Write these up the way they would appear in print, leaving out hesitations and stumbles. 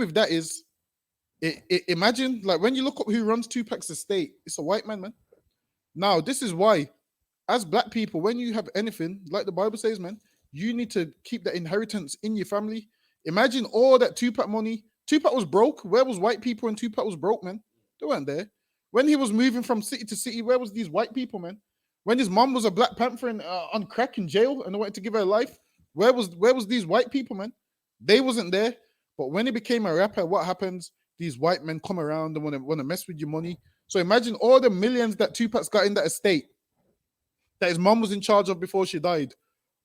with that is, imagine, like, when you look up who runs Tupac's estate, it's a white man, man. Now, this is why, as black people, when you have anything, like the Bible says, man, you need to keep that inheritance in your family. Imagine all that Tupac money. Tupac was broke. Where was white people when Tupac was broke, man? They weren't there. When he was moving from city to city, where was these white people, man? When his mom was a Black Panther and on crack in jail and they wanted to give her life, where was these white people, man? They wasn't there. But when he became a rapper, what happens? These white men come around and want to mess with your money. So imagine all the millions that Tupac's got in that estate that his mom was in charge of before she died.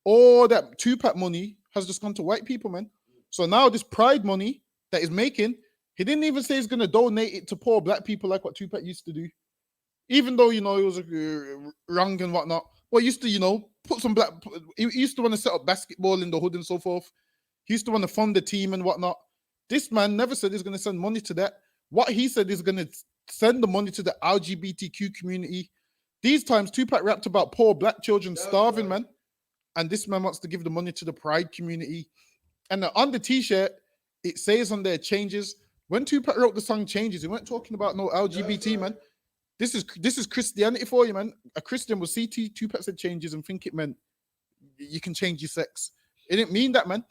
All that Tupac money has just gone to white people, man. So now this pride money that he's making, he didn't even say he's going to donate it to poor black people like what Tupac used to do. Even though, you know, it was wrong and whatnot. Well, he used to, you know, put some black... He used to want to set up basketball in the hood and so forth. He used to want to fund the team and whatnot. This man never said he's going to send money to that. What he said is going to send the money to the LGBTQ community. These times, Tupac rapped about poor black children starving, man. And this man wants to give the money to the pride community. And on the t-shirt, it says on there, changes. When Tupac wrote the song Changes, he weren't talking about no LGBT, man. This is Christianity for you, man. A Christian will see Tupac said changes and think it meant you can change your sex. It didn't mean that, man.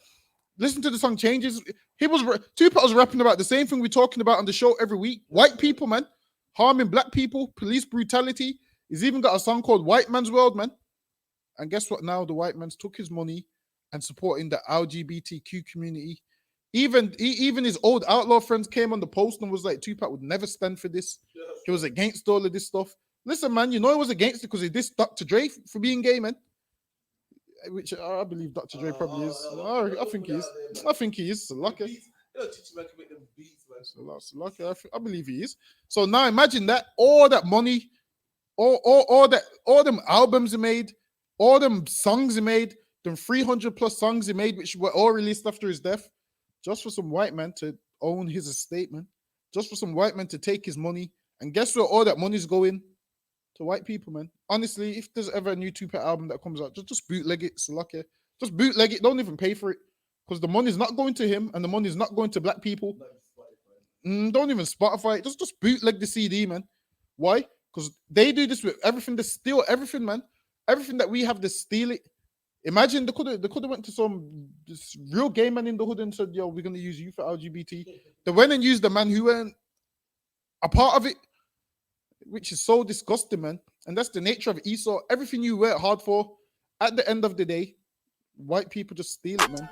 Listen to the song Changes. Tupac was rapping about the same thing we're talking about on the show every week. White people, man, harming black people, police brutality. He's even got a song called White Man's World, man. And guess what? Now the white man's took his money and supporting the LGBTQ community. Even his old outlaw friends came on the post and was like, Tupac would never stand for this. He was against all of this stuff. Listen, man, you know he was against it because he dissed Dr. Dre for being gay, man. Which I believe Dr. Dre probably is. I think he is. I think he is. So lucky. I believe he is. So now imagine that, all that money, all them albums he made, all them songs he made, them 300 plus songs he made, which were all released after his death, just for some white man to own his estate, man. Just for some white man to take his money. And guess where all that money's going? To white people, man. Honestly, if there's ever a new Tupac album that comes out, just bootleg it. It's lucky. Just bootleg it. Don't even pay for it. Because the money's not going to him and the money's not going to black people. Don't even Spotify it. Just bootleg the CD, man. Why? Because they do this with everything. They steal everything, man. Everything that we have, they steal it. Imagine they could have went to this real gay man in the hood and said, yo, we're going to use you for LGBT. They went and used the man who weren't a part of it, which is so disgusting, man. And that's the nature of Esau. Everything you work hard for, at the end of the day, white people just steal it, man.